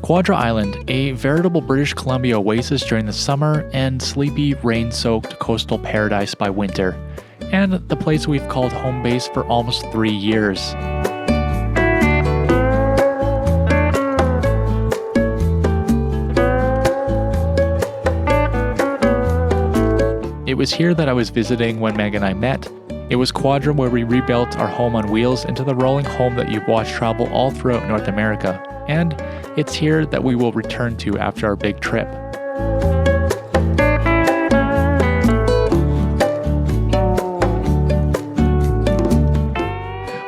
Quadra Island, a veritable British Columbia oasis during the summer and sleepy, rain-soaked coastal paradise by winter, and the place we've called home base for almost 3 years. It was here that I was visiting when Meg and I met. It was Quadra where we rebuilt our home on wheels into the rolling home that you've watched travel all throughout North America. And it's here that we will return to after our big trip.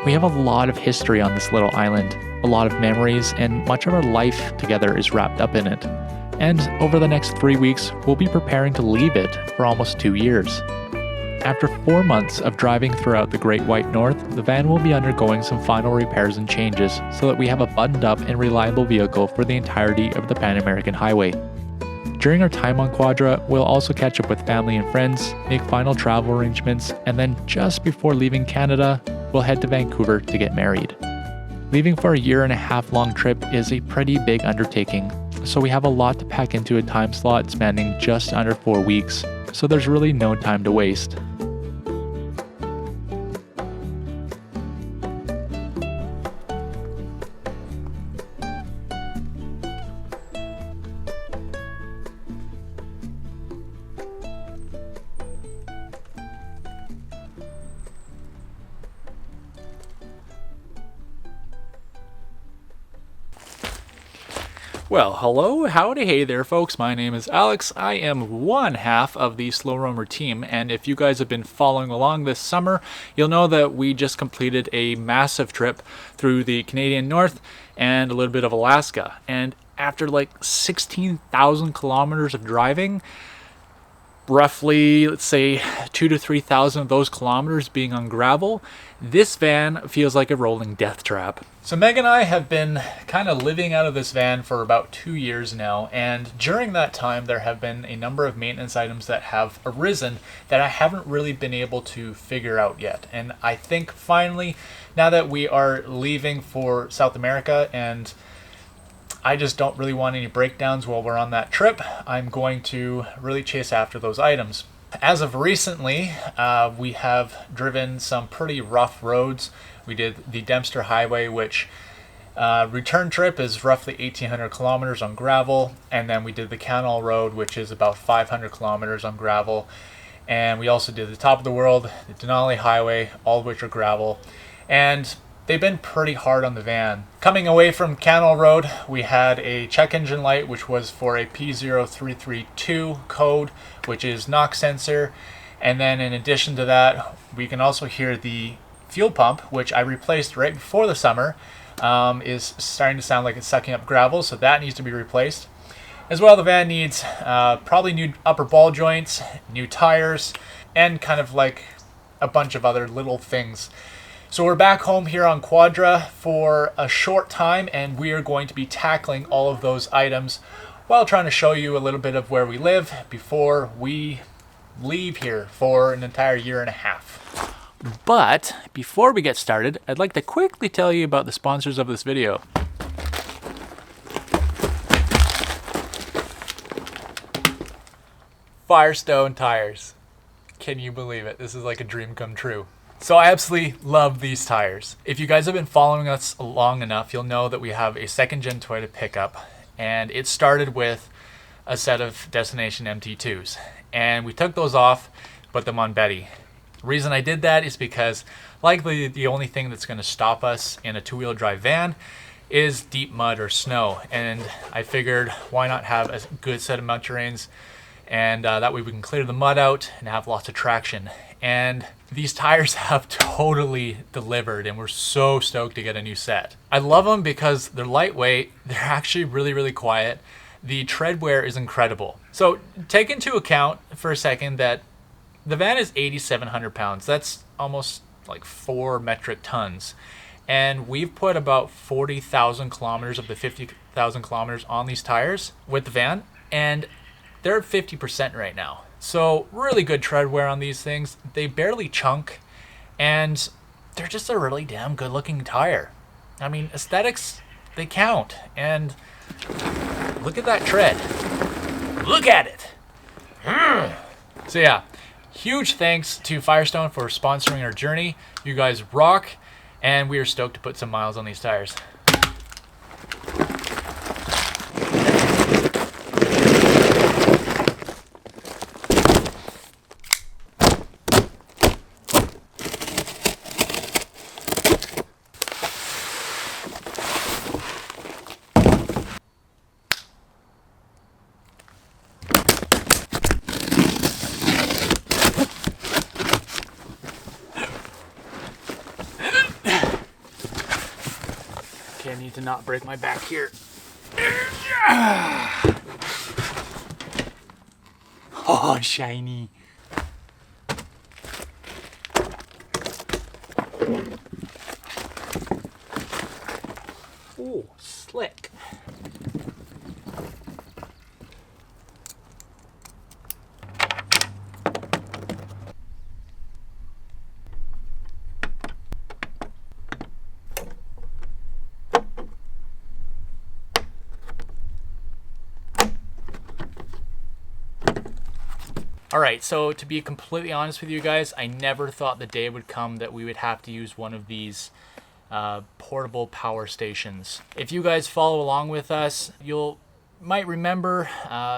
We have a lot of history on this little island, a lot of memories, and much of our life together is wrapped up in it. And over the next 3 weeks, we'll be preparing to leave it for almost 2 years. After 4 months of driving throughout the Great White North, the van will be undergoing some final repairs and changes so that we have a buttoned up and reliable vehicle for the entirety of the Pan American Highway. During our time on Quadra, we'll also catch up with family and friends, make final travel arrangements, and then just before leaving Canada, we'll head to Vancouver to get married. Leaving for a 1.5 year long trip is a pretty big undertaking, so we have a lot to pack into a time slot spanning just under 4 weeks, so there's really no time to waste. Well, hello, howdy, hey there folks, my name is Alex. I am one half of the Slow Roamer team, and if you guys have been following along this summer, you'll know that we just completed a massive trip through the Canadian North and a little bit of Alaska. And after like 16,000 kilometers of driving, roughly, let's say 2,000 to 3,000 of those kilometers being on gravel, this van feels like a rolling death trap. So Meg and I have been kind of living out of this van for about 2 years now, and during that time there have been a number of maintenance items that have arisen that I haven't really been able to figure out yet. And I think finally, now that we are leaving for South America and I just don't really want any breakdowns while we're on that trip, I'm going to really chase after those items. As of recently, we have driven some pretty rough roads. We did the Dempster Highway, which return trip is roughly 1,800 kilometers on gravel, and then we did the Canal Road, which is about 500 kilometers on gravel, and we also did the Top of the World, the Denali Highway, all of which are gravel, and they've been pretty hard on the van. Coming away from Canal Road, we had a check engine light, which was for a P0332 code, which is NOx sensor. And then in addition to that, we can also hear the fuel pump, which I replaced right before the summer, is starting to sound like it's sucking up gravel, so that needs to be replaced. As well, the van needs probably new upper ball joints, new tires, and kind of like a bunch of other little things. So we're back home here on Quadra for a short time, and we are going to be tackling all of those items while trying to show you a little bit of where we live before we leave here for an entire 1.5 years. But before we get started, I'd like to quickly tell you about the sponsors of this video. Firestone tires. Can you believe it? This is like a dream come true. So I absolutely love these tires. If you guys have been following us long enough, you'll know that we have a second gen Toyota pickup, and it started with a set of Destination MT2s, and we took those off, put them on Betty. The reason I did that is because likely the only thing that's going to stop us in a 2-wheel drive van is deep mud or snow, and I figured why not have a good set of mud terrains, and that way we can clear the mud out and have lots of traction. And these tires have totally delivered, and we're so stoked to get a new set. I love them because they're lightweight, they're actually really quiet, the tread wear is incredible. So take into account for a second that the van is 8,700 pounds. That's almost like 4 metric tons. And we've put about 40,000 kilometers of the 50,000 kilometers on these tires with the van, and they're at 50% right now. So really good tread wear on these things. They barely chunk, and they're just a really damn good looking tire. I mean, aesthetics, they count. And Look at that tread. Look at it. So yeah, huge thanks to Firestone for sponsoring our journey. You guys rock, and we are stoked to put some miles on these tires. Okay, I need to not break my back here. Oh, shiny. Oh, slick. Alright, so to be completely honest with you guys, I never thought the day would come that we would have to use one of these portable power stations. If you guys follow along with us, might remember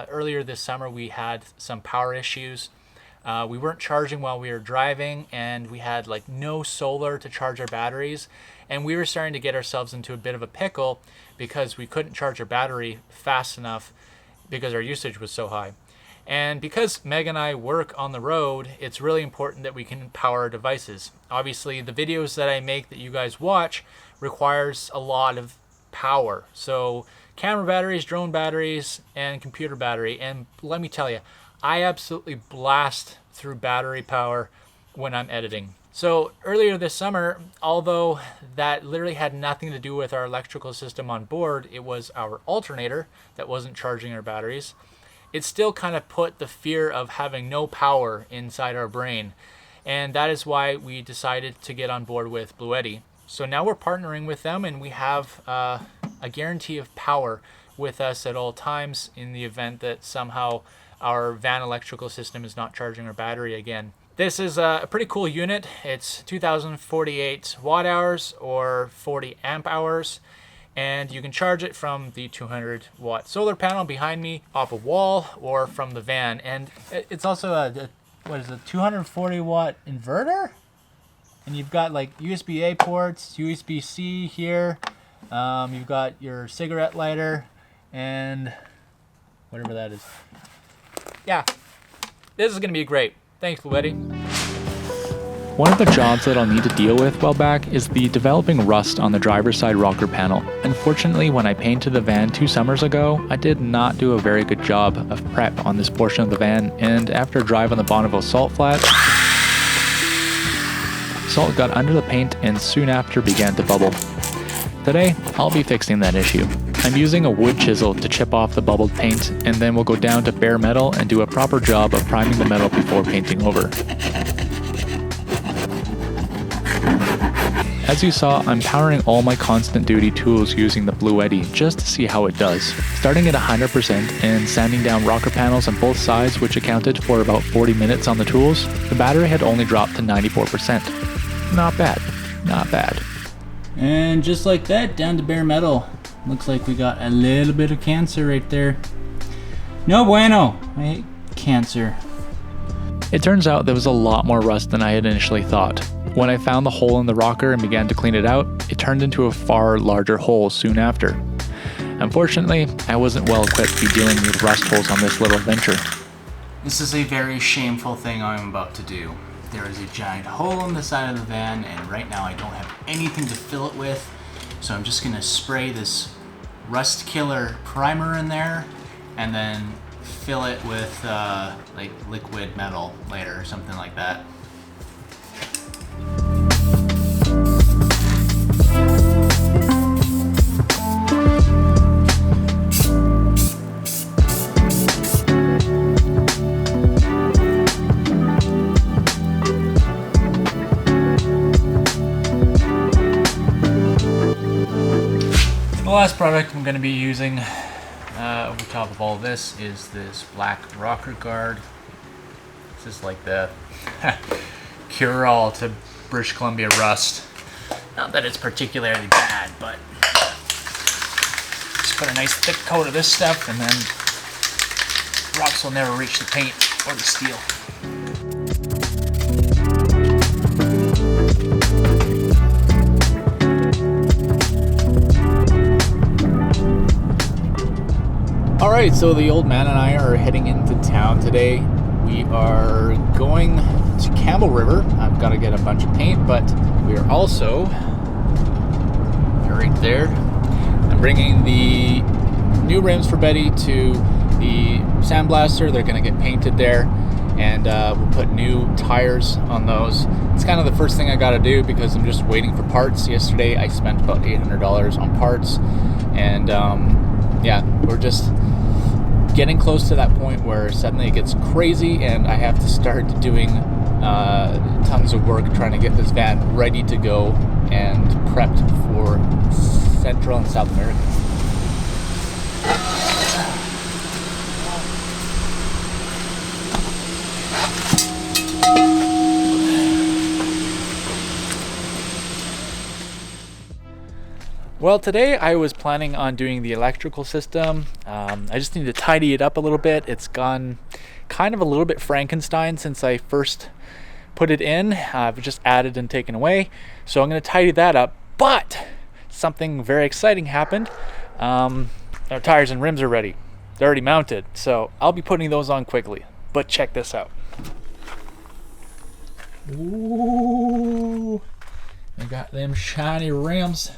earlier this summer we had some power issues. We weren't charging while we were driving, and we had like no solar to charge our batteries, and we were starting to get ourselves into a bit of a pickle because we couldn't charge our battery fast enough because our usage was so high. And because Meg and I work on the road, it's really important that we can power our devices. Obviously, the videos that I make that you guys watch requires a lot of power. So camera batteries, drone batteries, and computer battery. And let me tell you, I absolutely blast through battery power when I'm editing. So earlier this summer, although that literally had nothing to do with our electrical system on board, it was our alternator that wasn't charging our batteries. It still kind of put the fear of having no power inside our brain. And that is why we decided to get on board with Bluetti. So now we're partnering with them, and we have a guarantee of power with us at all times in the event that somehow our van electrical system is not charging our battery again. This is a pretty cool unit. It's 2048 watt hours or 40 amp hours. And you can charge it from the 200 watt solar panel behind me off a wall or from the van. And it's also a 240 watt inverter? And you've got like USB-A ports, USB-C here. You've got your cigarette lighter and whatever that is. Yeah, this is gonna be great. Thanks, Bluetti. One of the jobs that I'll need to deal with while back is the developing rust on the driver's side rocker panel. Unfortunately, when I painted the van 2 summers ago, I did not do a very good job of prep on this portion of the van, and after a drive on the Bonneville salt flat, salt got under the paint and soon after began to bubble. Today, I'll be fixing that issue. I'm using a wood chisel to chip off the bubbled paint, and then we'll go down to bare metal and do a proper job of priming the metal before painting over. As you saw, I'm powering all my constant duty tools using the Bluetti just to see how it does. Starting at 100% and sanding down rocker panels on both sides, which accounted for about 40 minutes on the tools, the battery had only dropped to 94%. Not bad, not bad. And just like that, down to bare metal. Looks like we got a little bit of cancer right there. No bueno, I hate cancer. It turns out there was a lot more rust than I had initially thought. When I found the hole in the rocker and began to clean it out, it turned into a far larger hole soon after. Unfortunately, I wasn't well equipped to be dealing with rust holes on this little adventure. This is a very shameful thing I'm about to do. There is a giant hole in the side of the van, and right now I don't have anything to fill it with, so I'm just gonna spray this rust killer primer in there and then fill it with like liquid metal later or something like that. The last product I'm going to be using over top of all this is this black rocker guard. This is like the cure-all to British Columbia rust. Not that it's particularly bad, but just put a nice thick coat of this stuff and then rocks will never reach the paint or the steel. Alright, so the old man and I are heading into town today. We are going to Campbell River. I've got to get a bunch of paint, but we are also, right there, I'm bringing the new rims for Betty to the sandblaster. They're going to get painted there, and we'll put new tires on those. It's kind of the first thing I got to do because I'm just waiting for parts. Yesterday I spent about $800 on parts, and yeah, we're just getting close to that point where suddenly it gets crazy and I have to start doing tons of work trying to get this van ready to go and prepped for Central and South America. Well, today I was planning on doing the electrical system. I just need to tidy it up a little bit. It's gone kind of a little bit Frankenstein since I first put it in. I've just added and taken away. So I'm going to tidy that up. But something very exciting happened. Our tires and rims are ready. They're already mounted. So I'll be putting those on quickly. But check this out. Ooh, I got them shiny rims.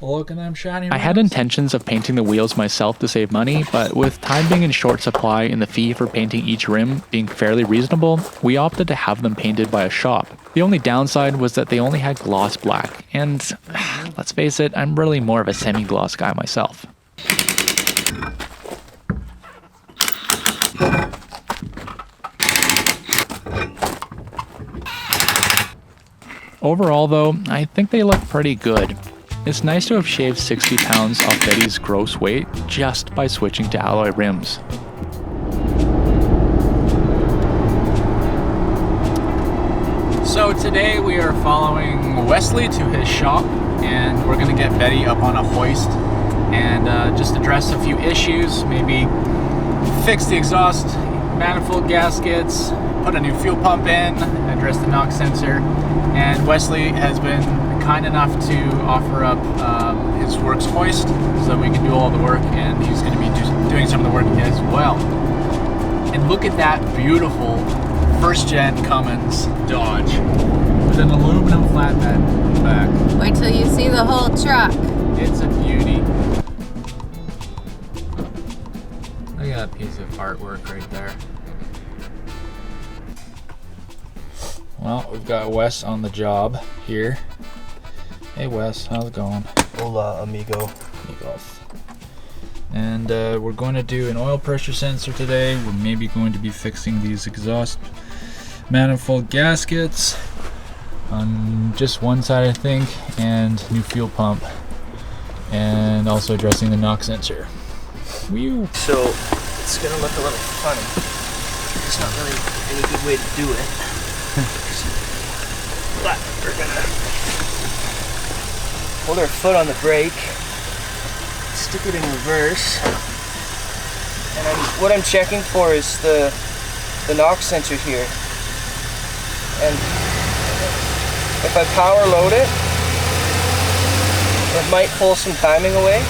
Look at them shiny rims. I had intentions of painting the wheels myself to save money, but with time being in short supply and the fee for painting each rim being fairly reasonable, we opted to have them painted by a shop. The only downside was that they only had gloss black, and let's face it, I'm really more of a semi-gloss guy myself. Overall though, I think they look pretty good. It's nice to have shaved 60 pounds off Betty's gross weight just by switching to alloy rims. So today we are following Wesley to his shop, and we're going to get Betty up on a hoist and just address a few issues, maybe fix the exhaust manifold gaskets, put a new fuel pump in, address the knock sensor, and Wesley has been kind enough to offer up his Works hoist so we can do all the work, and he's going to be doing some of the work as well. And look at that beautiful first gen Cummins Dodge with an aluminum flatbed back. Wait till you see the whole truck. It's a beauty. Look at that piece of artwork right there. Well, we've got Wes on the job here. Hey Wes, how's it going? Hola, amigo. Amigos. And we're going to do an oil pressure sensor today. We're maybe going to be fixing these exhaust manifold gaskets on just one side, I think, and new fuel pump, and also addressing the knock sensor. Whew. So it's gonna look a little funny. There's not really any good way to do it. But we're gonna hold our foot on the brake, stick it in reverse, and what I'm checking for is the knock sensor here. And if I power load it, it might pull some timing away.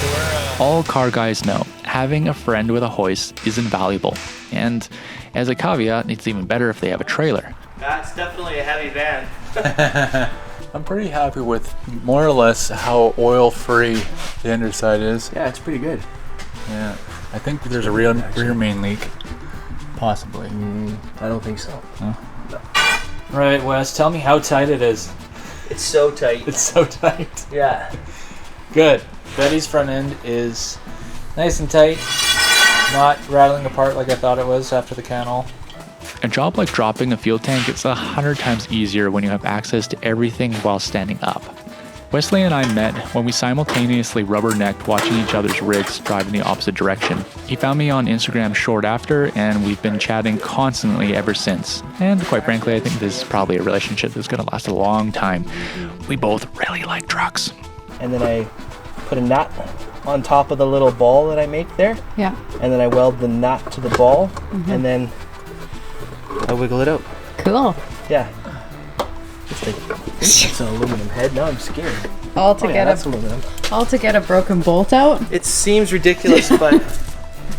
So All car guys know, having a friend with a hoist is invaluable. And as a caveat, it's even better if they have a trailer. That's definitely a heavy van. I'm pretty happy with more or less how oil-free the underside is. Yeah, it's pretty good. Yeah, I think there's a rear main leak, possibly. I don't think so. Huh? No. Right, Wes, tell me how tight it is. It's so tight. It's so tight. Yeah. Good. Betty's front end is nice and tight, not rattling apart like I thought it was after the canal. A job like dropping a fuel tank is 100 times easier when you have access to everything while standing up. Wesley and I met when we simultaneously rubbernecked watching each other's rigs drive in the opposite direction. He found me on Instagram short after, and we've been chatting constantly ever since. And quite frankly, I think this is probably a relationship that's going to last a long time. We both really like trucks. And then I put a nut on top of the little ball that I make there. Yeah. And then I weld the nut to the ball, and then I wiggle it out. Cool. Yeah. It's an aluminum head. Now I'm scared. All to That's aluminum. get a broken bolt out. It seems ridiculous, but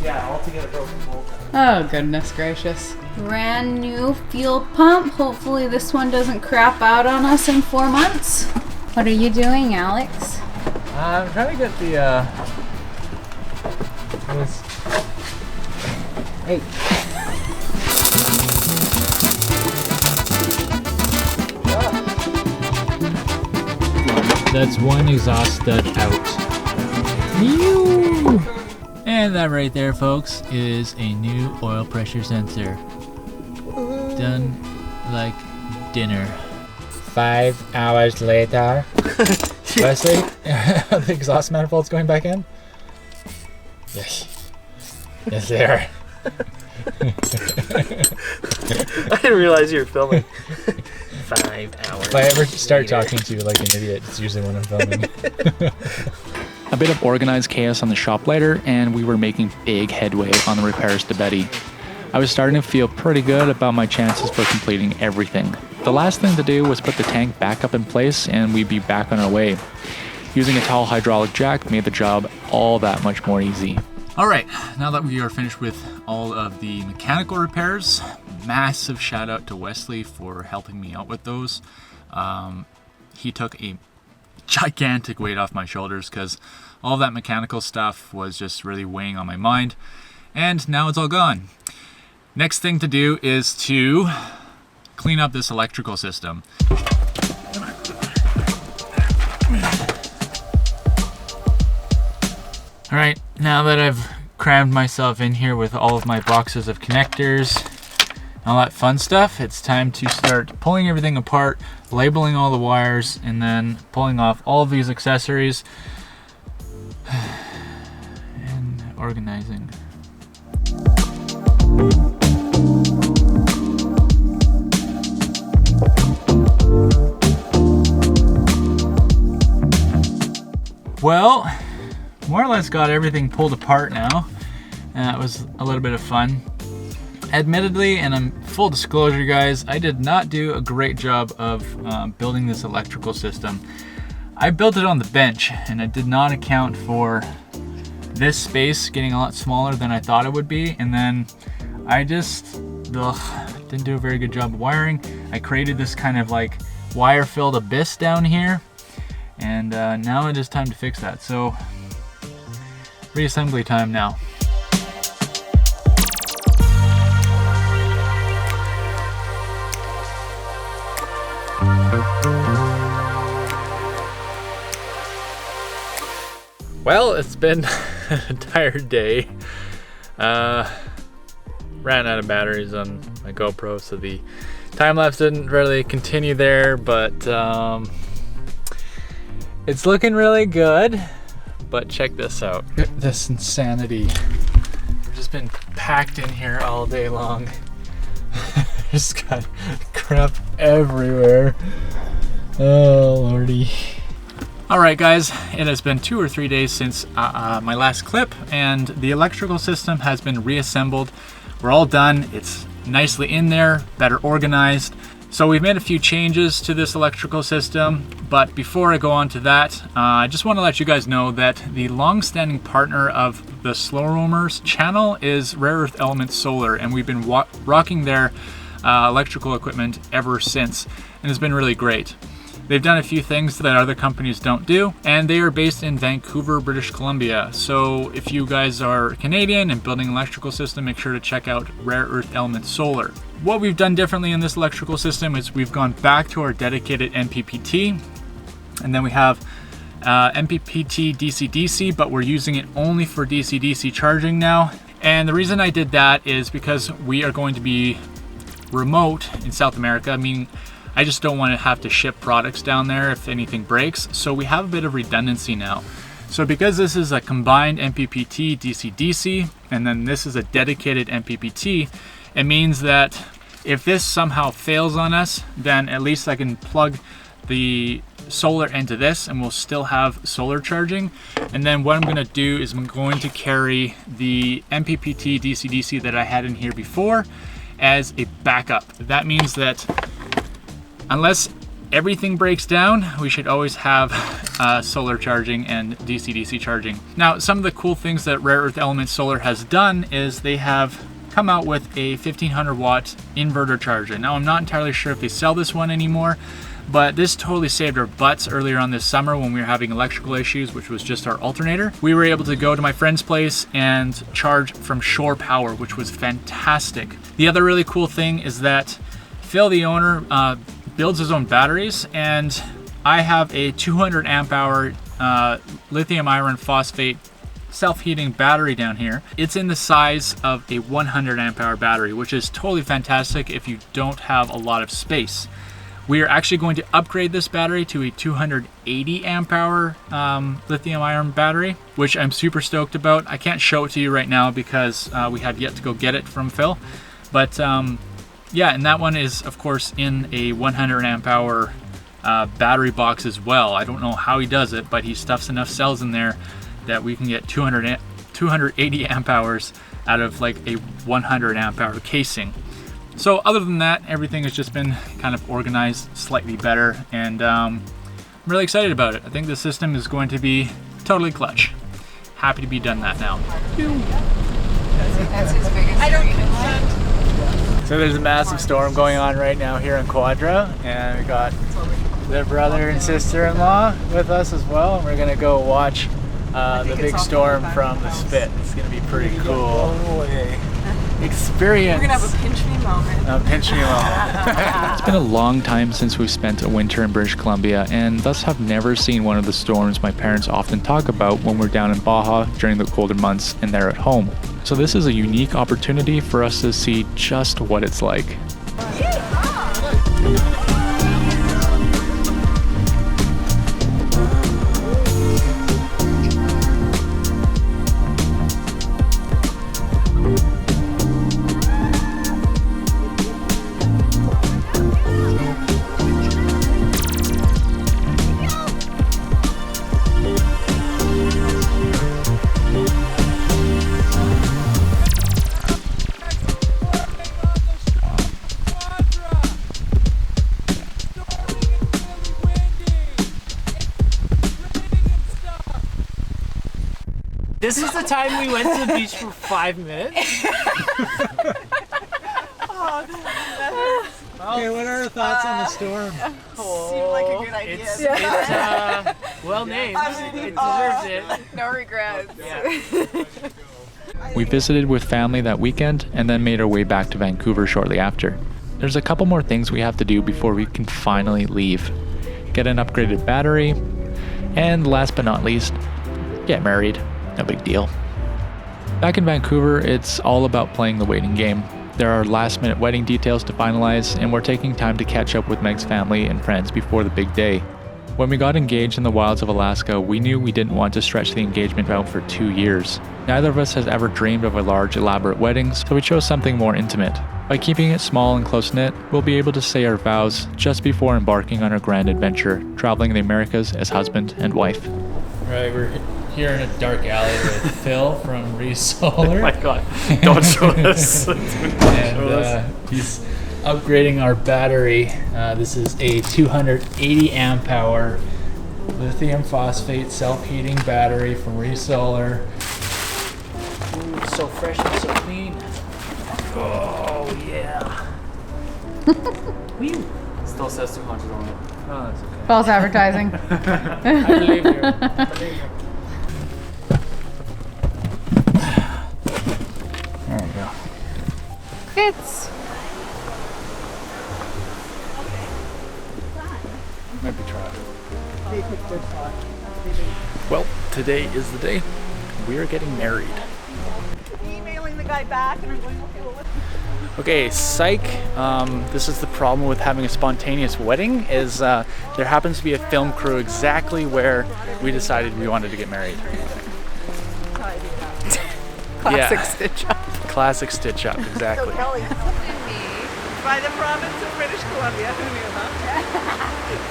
yeah, all to get a broken bolt out. Oh goodness gracious. Brand new fuel pump. Hopefully this one doesn't crap out on us in 4 months. What are you doing, Alex? I'm trying to get the Hey. That's one exhaust stud out. And that right there, folks, is a new oil pressure sensor. Done like dinner. 5 hours later. Wesley, the exhaust manifold's going back in? Yes. Yes, they are. I didn't realize you were filming. 5 hours. If I ever start talking to you like an idiot, it's usually when I'm filming. A bit of organized chaos on the shop later, and we were making big headway on the repairs to Betty. I was starting to feel pretty good about my chances for completing everything. The last thing to do was put the tank back up in place and we'd be back on our way. Using a tall hydraulic jack made the job all that much more easy. All right, now that we are finished with all of the mechanical repairs, massive shout out to Wesley for helping me out with those. He took a gigantic weight off my shoulders because all that mechanical stuff was just really weighing on my mind, and now it's all gone. Next thing to do is to clean up this electrical system. All right, now that I've crammed myself in here with all of my boxes of connectors and all that fun stuff, it's time to start pulling everything apart, labeling all the wires, and then pulling off all of these accessories and organizing. Well, more or less got everything pulled apart now. It was a little bit of fun. Admittedly, and I'm full disclosure guys, I did not do a great job of building this electrical system. I built it on the bench and I did not account for this space getting a lot smaller than I thought it would be, and then I just didn't do a very good job of wiring. I created this kind of like wire-filled abyss down here, and now it is time to fix that. So reassembly time now. Well, it's been an entire day. Ran out of batteries on my GoPro, so the time lapse didn't really continue there, but it's looking really good. But check this out. This insanity. I've just been packed in here all day long. Just got crap everywhere. Oh lordy. Alright guys, it has been 2 or 3 days since my last clip, and the electrical system has been reassembled. We're all done. It's nicely in there, better organized. So we've made a few changes to this electrical system, but before I go on to that, I just want to let you guys know that the long-standing partner of the Slow Roamers channel is Rare Earth Elements Solar, and we've been rocking their electrical equipment ever since, and it's been really great. They've done a few things that other companies don't do, and they are based in Vancouver, British Columbia. So if you guys are Canadian and building an electrical system, make sure to check out Rare Earth Elements Solar. What we've done differently in this electrical system is we've gone back to our dedicated MPPT, and then we have MPPT DC-DC, but we're using it only for DC-DC charging now. And the reason I did that is because we are going to be remote in South America, meaning I just don't want to have to ship products down there if anything breaks. So we have a bit of redundancy now. So because this is a combined MPPT DC-DC, and then this is a dedicated MPPT, it means that if this somehow fails on us, then at least I can plug the solar into this and we'll still have solar charging. And then what I'm going to do is I'm going to carry the MPPT DC-DC that I had in here before as a backup. That means that unless everything breaks down, we should always have solar charging and DC-DC charging. Now, some of the cool things that Rare Earth Elements Solar has done is they have come out with a 1500 watt inverter charger. Now, I'm not entirely sure if they sell this one anymore, but this totally saved our butts earlier on this summer when we were having electrical issues, which was just our alternator. We were able to go to my friend's place and charge from shore power, which was fantastic. The other really cool thing is that Phil, the owner, builds his own batteries, and I have a 200 amp hour lithium iron phosphate self-heating battery down here. It's in the size of a 100 amp hour battery, which is totally fantastic if you don't have a lot of space. We are actually going to upgrade this battery to a 280 amp hour lithium ion battery, which I'm super stoked about. I can't show it to you right now because we have yet to go get it from Phil, but yeah, and that one is of course in a 100 amp hour battery box as well. I don't know how he does it, but he stuffs enough cells in there that we can get 280 amp hours out of like a 100 amp hour casing. So other than that, everything has just been kind of organized slightly better, and I'm really excited about it. I think the system is going to be totally clutch. Happy to be done that now. That's his biggest dream. So there's a massive storm going on right now here in Quadra, and we got their brother and sister-in-law with us as well, and we're gonna go watch the big storm from the spit. It's gonna be pretty cool experience. We're gonna have a pinch me moment. A pinch me moment. It's been a long time since we've spent a winter in British Columbia, and thus have never seen one of the storms my parents often talk about when we're down in Baja during the colder months and they're at home. So this is a unique opportunity for us to see just what it's like. This is the time we went to the beach for 5 minutes. Okay, what are our thoughts on the storm? Seemed like a good idea. It's well named. It deserves it. No regrets. We visited with family that weekend and then made our way back to Vancouver shortly after. There's a couple more things we have to do before we can finally leave. Get an upgraded battery, and last but not least, get married. No big deal. Back in Vancouver, it's all about playing the waiting game. There are last minute wedding details to finalize, and we're taking time to catch up with Meg's family and friends before the big day. When we got engaged in the wilds of Alaska, we knew we didn't want to stretch the engagement out for 2 years. Neither of us has ever dreamed of a large, elaborate wedding, so we chose something more intimate. By keeping it small and close-knit, we'll be able to say our vows just before embarking on our grand adventure, traveling the Americas as husband and wife. Right, we're here in a dark alley with Phil from Resolar. Oh my god, don't show this. And he's upgrading our battery. This is a 280 amp hour lithium phosphate self-heating battery from Resolar. Ooh, it's so fresh and so clean. Oh yeah. Still says 200 on it. Oh, that's okay. False advertising. I believe you. I believe you. There you go. Fits. Maybe try it. Well, today is the day. We are getting married. Emailing the guy back and I'm going, okay, well, Okay, psych. This is the problem with having a spontaneous wedding is there happens to be a film crew exactly where we decided we wanted to get married. Classic Yeah. stitch up. Classic stitch up, exactly. By the province of British Columbia, who knew, huh?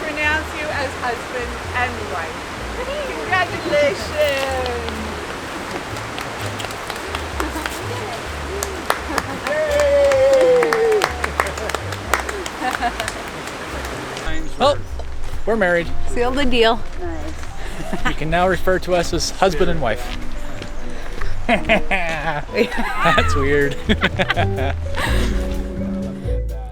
Pronounce you as husband and wife. Congratulations! Well, we're married. Seal the deal. You can now refer to us as husband and wife. That's weird.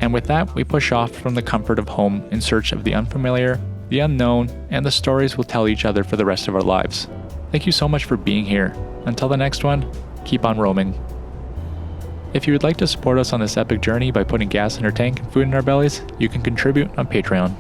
And with that, we push off from the comfort of home in search of the unfamiliar, the unknown, and the stories we'll tell each other for the rest of our lives. Thank you so much for being here. Until the next one, keep on roaming. If you would like to support us on this epic journey by putting gas in our tank and food in our bellies, you can contribute on Patreon.